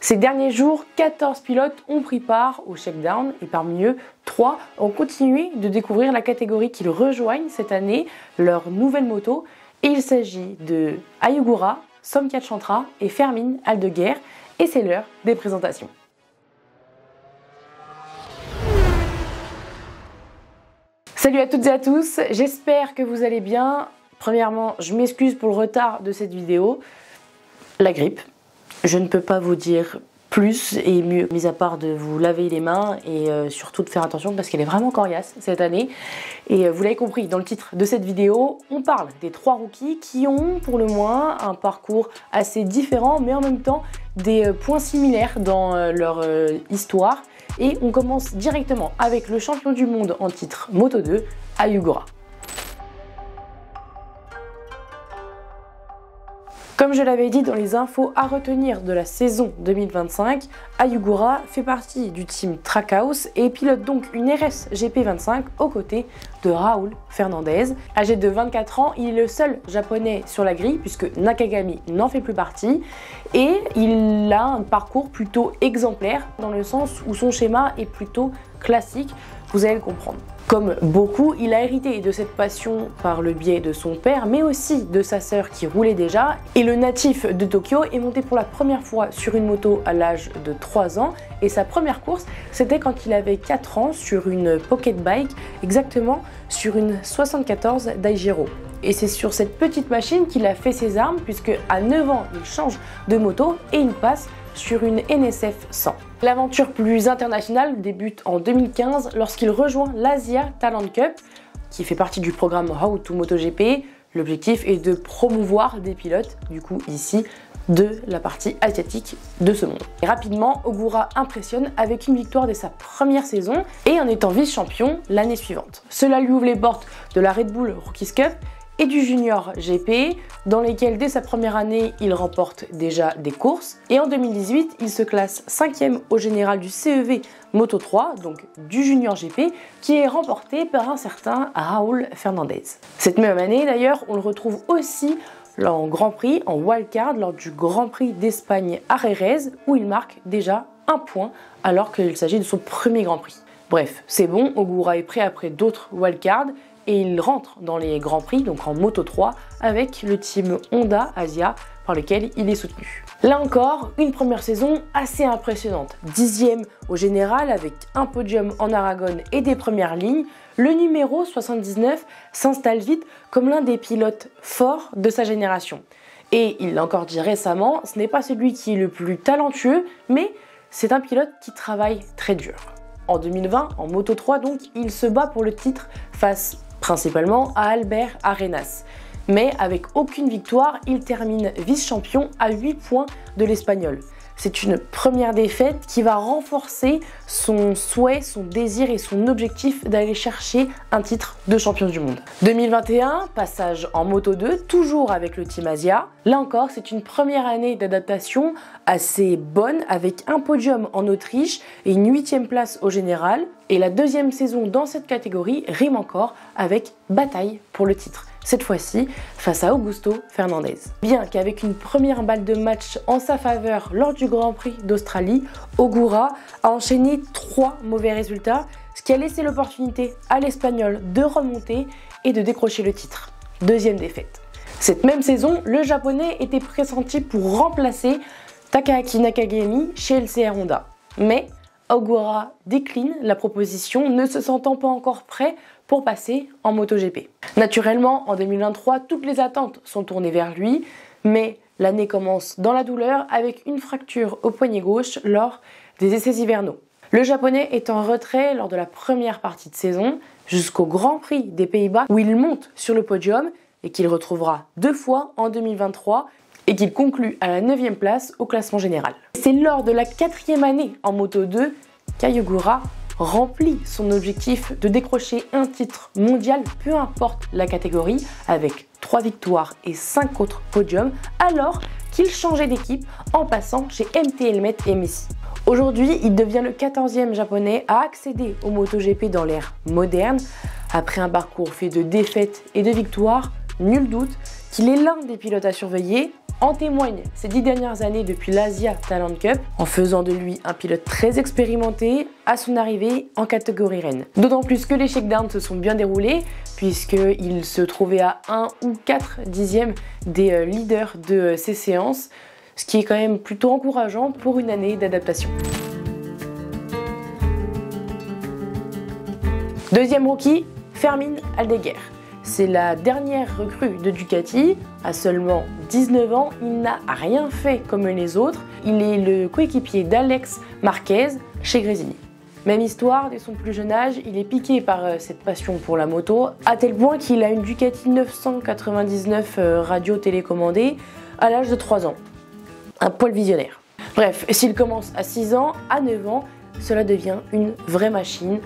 Ces derniers jours, 14 pilotes ont pris part au shakedown et parmi eux, 3 ont continué de découvrir la catégorie qu'ils rejoignent cette année, leur nouvelle moto. Et il s'agit de Ayugura, Somkhat Chantra et Fermín Aldeguer. Et c'est l'heure des présentations. Salut à toutes et à tous, j'espère que vous allez bien. Premièrement, je m'excuse pour le retard de cette vidéo. La grippe. Je ne peux pas vous dire plus et mieux, mis à part de vous laver les mains et surtout de faire attention parce qu'elle est vraiment coriace cette année. Et vous l'avez compris, dans le titre de cette vidéo, on parle des 3 rookies qui ont pour le moins un parcours assez différent mais en même temps des points similaires dans leur histoire. Et on commence directement avec le champion du monde en titre Moto2, Ayugura. Comme je l'avais dit dans les infos à retenir de la saison 2025, Ayugura fait partie du team Trackhouse et pilote donc une RS GP25 aux côtés de Raúl Fernández. Âgé de 24 ans, il est le seul japonais sur la grille puisque Nakagami n'en fait plus partie et il a un parcours plutôt exemplaire dans le sens où son schéma est plutôt classique, vous allez le comprendre. Comme beaucoup, il a hérité de cette passion par le biais de son père, mais aussi de sa sœur qui roulait déjà. Et le natif de Tokyo est monté pour la première fois sur une moto à l'âge de 3 ans. Et sa première course, c'était quand il avait 4 ans sur une pocket bike, exactement sur une 74 Daijiro. Et c'est sur cette petite machine qu'il a fait ses armes, puisque à 9 ans, il change de moto et il passe sur une NSF 100. L'aventure plus internationale débute en 2015 lorsqu'il rejoint l'Asia Talent Cup qui fait partie du programme How to MotoGP. L'objectif est de promouvoir des pilotes, du coup ici, de la partie asiatique de ce monde. Et rapidement, Ogura impressionne avec une victoire dès sa première saison et en étant vice-champion l'année suivante. Cela lui ouvre les portes de la Red Bull Rookies Cup et du Junior GP, dans lesquels dès sa première année, il remporte déjà des courses. Et en 2018, il se classe 5e au général du CEV Moto3, donc du Junior GP, qui est remporté par un certain Raúl Fernández. Cette même année d'ailleurs, on le retrouve aussi en Grand Prix, en wildcard, lors du Grand Prix d'Espagne à Jerez, où il marque déjà un point, alors qu'il s'agit de son premier Grand Prix. Bref, c'est bon, Ogura est prêt après d'autres wildcards, et il rentre dans les Grands Prix, donc en Moto 3, avec le team Honda Asia par lequel il est soutenu. Là encore, une première saison assez impressionnante. 10e au général avec un podium en Aragon et des premières lignes, le numéro 79 s'installe vite comme l'un des pilotes forts de sa génération. Et il l'a encore dit récemment, ce n'est pas celui qui est le plus talentueux, mais c'est un pilote qui travaille très dur. En 2020, en Moto 3 donc, il se bat pour le titre face principalement à Albert Arenas. Mais avec aucune victoire, il termine vice-champion à 8 points de l'Espagnol. C'est une première défaite qui va renforcer son souhait, son désir et son objectif d'aller chercher un titre de champion du monde. 2021, passage en Moto 2, toujours avec le Team Asia. Là encore, c'est une première année d'adaptation assez bonne avec un podium en Autriche et une 8e place au général. Et la deuxième saison dans cette catégorie rime encore avec bataille pour le titre. Cette fois-ci face à Augusto Fernandez. Bien qu'avec une première balle de match en sa faveur lors du Grand Prix d'Australie, Ogura a enchaîné 3 mauvais résultats, ce qui a laissé l'opportunité à l'Espagnol de remonter et de décrocher le titre. Deuxième défaite. Cette même saison, le Japonais était pressenti pour remplacer Takaaki Nakagami chez LCR Honda. Mais Ogura décline la proposition, ne se sentant pas encore prêt pour passer en MotoGP. Naturellement, en 2023, toutes les attentes sont tournées vers lui, mais l'année commence dans la douleur avec une fracture au poignet gauche lors des essais hivernaux. Le Japonais est en retrait lors de la première partie de saison jusqu'au Grand Prix des Pays-Bas où il monte sur le podium et qu'il retrouvera 2 fois en 2023 et qu'il conclut à la 9e place au classement général. C'est lors de la 4e année en Moto 2 qu'Ayugura remplit son objectif de décrocher un titre mondial, peu importe la catégorie, avec 3 victoires et 5 autres podiums, alors qu'il changeait d'équipe en passant chez MT Helmet et Messi. Aujourd'hui, il devient le 14e japonais à accéder au MotoGP dans l'ère moderne. Après un parcours fait de défaites et de victoires, nul doute qu'il est l'un des pilotes à surveiller En témoignent ces 10 dernières années depuis l'Asia Talent Cup, en faisant de lui un pilote très expérimenté à son arrivée en catégorie reine. D'autant plus que les shakedowns se sont bien déroulés, puisqu'il se trouvait à 1 ou 4 dixièmes des leaders de ces séances, ce qui est quand même plutôt encourageant pour une année d'adaptation. Deuxième rookie, Fermín Aldeguer. C'est la dernière recrue de Ducati. À seulement 19 ans, il n'a rien fait comme les autres. Il est le coéquipier d'Alex Marquez chez Gresini. Même histoire, dès son plus jeune âge, il est piqué par cette passion pour la moto, à tel point qu'il a une Ducati 999 radio télécommandée à l'âge de 3 ans. Un poil visionnaire. Bref, s'il commence à 6 ans, à 9 ans, cela devient une vraie machine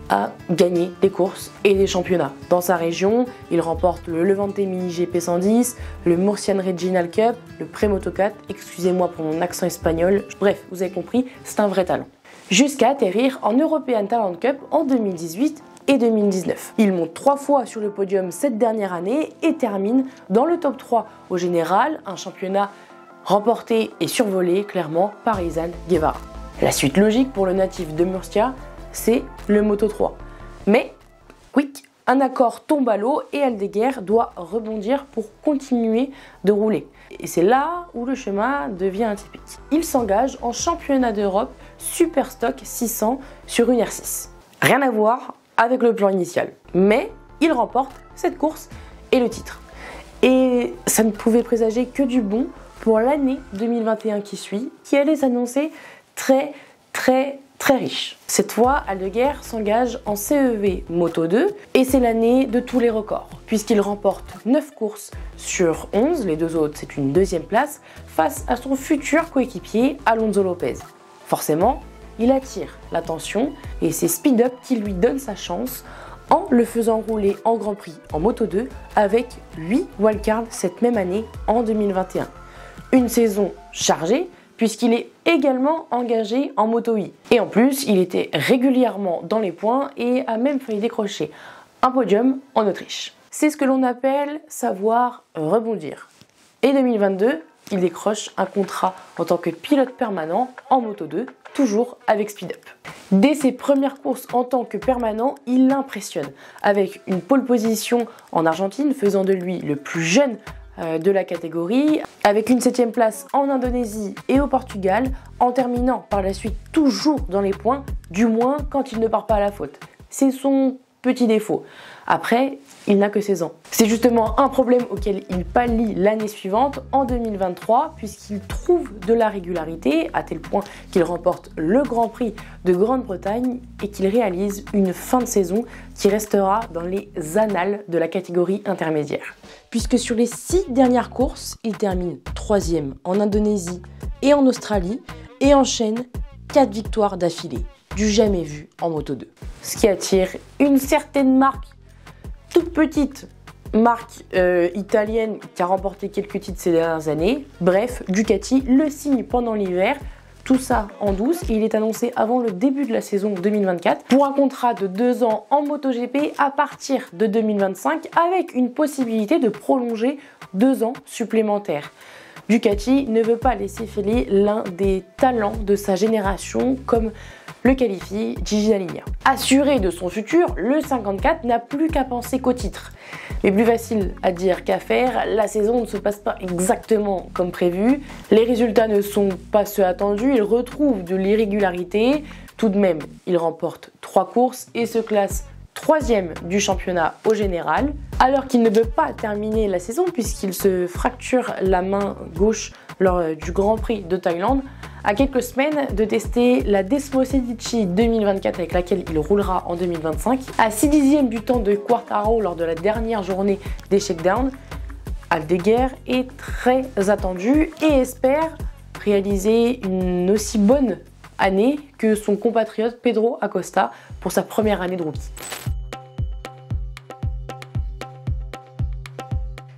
à gagner des courses et des championnats. Dans sa région, il remporte le Levante Mini GP 110, le Murcian Regional Cup, le Premoto 4, excusez-moi pour mon accent espagnol, bref, vous avez compris, c'est un vrai talent. Jusqu'à atterrir en European Talent Cup en 2018 et 2019. Il monte 3 fois sur le podium cette dernière année et termine dans le top 3 au général, un championnat remporté et survolé clairement par Izan Guevara. La suite logique pour le natif de Murcia, c'est le Moto 3. Mais, quick, un accord tombe à l'eau et Aldeguer doit rebondir pour continuer de rouler. Et c'est là où le chemin devient atypique. Il s'engage en championnat d'Europe Superstock 600 sur une R6. Rien à voir avec le plan initial, mais il remporte cette course et le titre. Et ça ne pouvait présager que du bon pour l'année 2021 qui suit, qui allait s'annoncer très riche. Cette fois, Aldeguer s'engage en CEV Moto 2 et c'est l'année de tous les records, puisqu'il remporte 9 courses sur 11, les deux autres c'est une deuxième place, face à son futur coéquipier Alonso Lopez. Forcément, il attire l'attention et c'est Speed Up qui lui donne sa chance en le faisant rouler en Grand Prix en Moto 2 avec 8 wildcards cette même année en 2021. Une saison chargée, puisqu'il est également engagé en Moto E. Et en plus, il était régulièrement dans les points et a même failli décrocher un podium en Autriche. C'est ce que l'on appelle savoir rebondir. Et 2022, il décroche un contrat en tant que pilote permanent en Moto 2, toujours avec Speed Up. Dès ses premières courses en tant que permanent, il impressionne, avec une pole position en Argentine, faisant de lui le plus jeune de la catégorie, avec une 7e place en Indonésie et au Portugal, en terminant par la suite toujours dans les points, du moins quand il ne part pas à la faute. C'est son petit défaut. Après, il n'a que 16 ans. C'est justement un problème auquel il pallie l'année suivante, en 2023, puisqu'il trouve de la régularité, à tel point qu'il remporte le Grand Prix de Grande-Bretagne et qu'il réalise une fin de saison qui restera dans les annales de la catégorie intermédiaire. Puisque sur les 6 dernières courses, il termine 3e en Indonésie et en Australie et enchaîne 4 victoires d'affilée, du jamais vu en Moto 2. Ce qui attire une certaine marque, toute petite marque italienne qui a remporté quelques titres ces dernières années. Bref, Ducati le signe pendant l'hiver, tout ça en douce, et il est annoncé avant le début de la saison 2024 pour un contrat de 2 ans en MotoGP à partir de 2025 avec une possibilité de prolonger 2 ans supplémentaires. Ducati ne veut pas laisser filer l'un des talents de sa génération comme le qualifie Gigi Dall'Igna. Assuré de son futur, le 54 n'a plus qu'à penser qu'au titre. Mais plus facile à dire qu'à faire, la saison ne se passe pas exactement comme prévu, les résultats ne sont pas ceux attendus, il retrouve de l'irrégularité. Tout de même, il remporte 3 courses et se classe 3e du championnat au général, alors qu'il ne peut pas terminer la saison puisqu'il se fracture la main gauche lors du Grand Prix de Thaïlande, à quelques semaines de tester la Desmosedici 2024 avec laquelle il roulera en 2025. À 6 dixièmes du temps de Quartararo lors de la dernière journée des shakedowns, Aldeguer est très attendu et espère réaliser une aussi bonne année que son compatriote Pedro Acosta pour sa première année de rookie.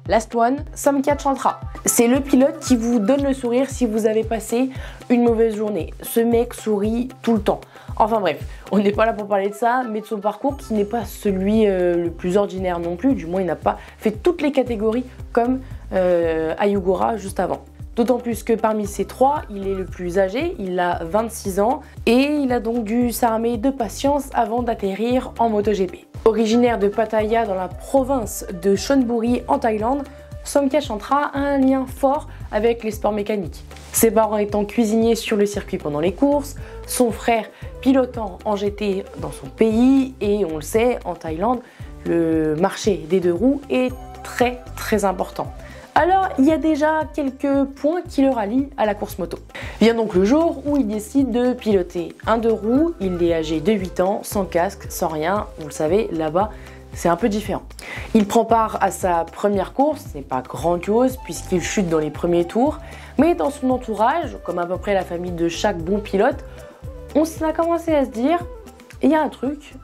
Last one, Samkhat Chantra. C'est le pilote qui vous donne le sourire si vous avez passé une mauvaise journée. Ce mec sourit tout le temps. Enfin bref, on n'est pas là pour parler de ça, mais de son parcours qui n'est pas celui le plus ordinaire non plus. Du moins, il n'a pas fait toutes les catégories comme Ayugura juste avant. D'autant plus que parmi ces trois, il est le plus âgé, il a 26 ans et il a donc dû s'armer de patience avant d'atterrir en MotoGP. Originaire de Pattaya dans la province de Chonburi en Thaïlande, Somkia Chantra a un lien fort avec les sports mécaniques. Ses parents étant cuisiniers sur le circuit pendant les courses, son frère pilotant en GT dans son pays et on le sait, en Thaïlande, le marché des deux roues est très important. Alors, il y a déjà quelques points qui le rallient à la course moto. Vient donc le jour où il décide de piloter un deux roues. Il est âgé de 8 ans, sans casque, sans rien. Vous le savez, là-bas, c'est un peu différent. Il prend part à sa première course, ce n'est pas grandiose puisqu'il chute dans les premiers tours, mais dans son entourage, comme à peu près la famille de chaque bon pilote, on a commencé à se dire, il y a un truc,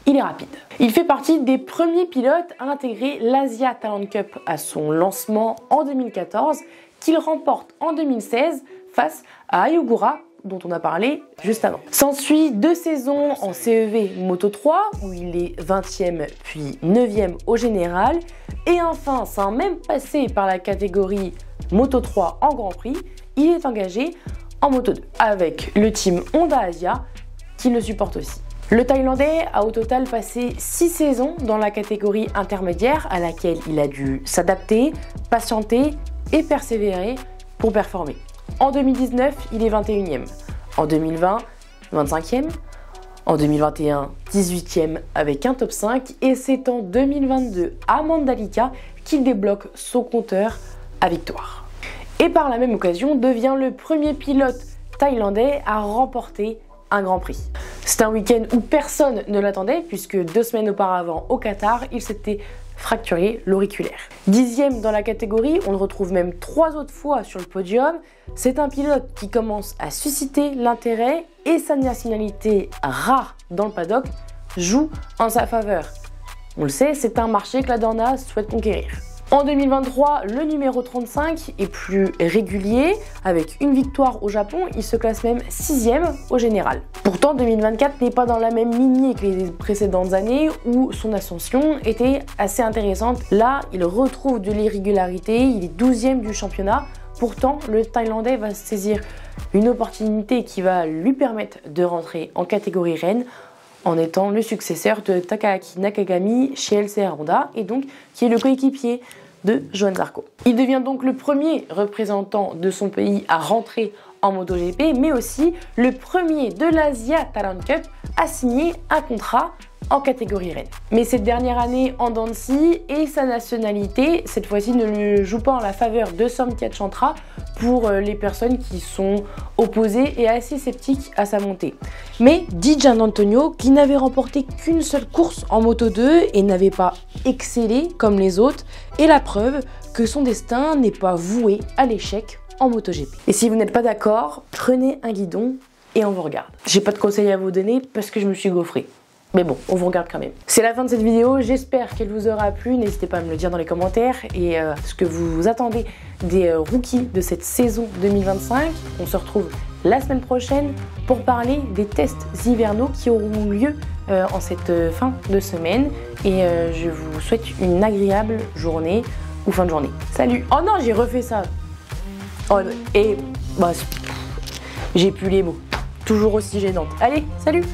il est rapide. Il fait partie des premiers pilotes à intégrer l'Asia Talent Cup à son lancement en 2014, qu'il remporte en 2016 face à Ayugura, dont on a parlé juste avant. S'ensuit 2 saisons en CEV Moto 3, où il est 20e puis 9e au général, et enfin, sans même passer par la catégorie Moto 3 en Grand Prix, il est engagé en Moto 2, avec le team Honda Asia, qui le supporte aussi. Le Thaïlandais a au total passé 6 saisons dans la catégorie intermédiaire à laquelle il a dû s'adapter, patienter et persévérer pour performer. En 2019, il est 21e. En 2020, 25e. En 2021, 18e avec un top 5. Et c'est en 2022 à Mandalika qu'il débloque son compteur à victoire. Et par la même occasion, devient le premier pilote thaïlandais à remporter un Grand Prix. C'est un week-end où personne ne l'attendait puisque 2 semaines auparavant au Qatar, il s'était fracturé l'auriculaire. 10e dans la catégorie, on le retrouve même 3 autres fois sur le podium. C'est un pilote qui commence à susciter l'intérêt et sa nationalité rare dans le paddock joue en sa faveur. On le sait, c'est un marché que la Dorna souhaite conquérir. En 2023, le numéro 35 est plus régulier. Avec une victoire au Japon, il se classe même 6e au général. Pourtant, 2024 n'est pas dans la même lignée que les précédentes années où son ascension était assez intéressante. Là, il retrouve de l'irrégularité, il est 12e du championnat. Pourtant, le Thaïlandais va saisir une opportunité qui va lui permettre de rentrer en catégorie reine en étant le successeur de Takaaki Nakagami chez LCR Honda et donc qui est le coéquipier de Johann Zarco. Il devient donc le premier représentant de son pays à rentrer en MotoGP, mais aussi le premier de l'Asia Talent Cup à signer un contrat en catégorie reine. Mais cette dernière année en dents de scie et sa nationalité, cette fois-ci ne lui joue pas en la faveur de Somkia Chantra pour les personnes qui sont opposées et assez sceptiques à sa montée. Mais dit Gian Antonio, qui n'avait remporté qu'une seule course en Moto 2 et n'avait pas excellé comme les autres, est la preuve que son destin n'est pas voué à l'échec en MotoGP. Et si vous n'êtes pas d'accord, prenez un guidon et on vous regarde. J'ai pas de conseils à vous donner parce que je me suis gaufrée. Mais bon, on vous regarde quand même. C'est la fin de cette vidéo, j'espère qu'elle vous aura plu. N'hésitez pas à me le dire dans les commentaires et ce que vous attendez des rookies de cette saison 2025. On se retrouve la semaine prochaine pour parler des tests hivernaux qui auront lieu en cette fin de semaine. Et je vous souhaite une agréable journée ou fin de journée. Salut! Oh non, j'ai refait ça! Oh, et bah, j'ai plus les mots. Toujours aussi gênante. Allez, salut!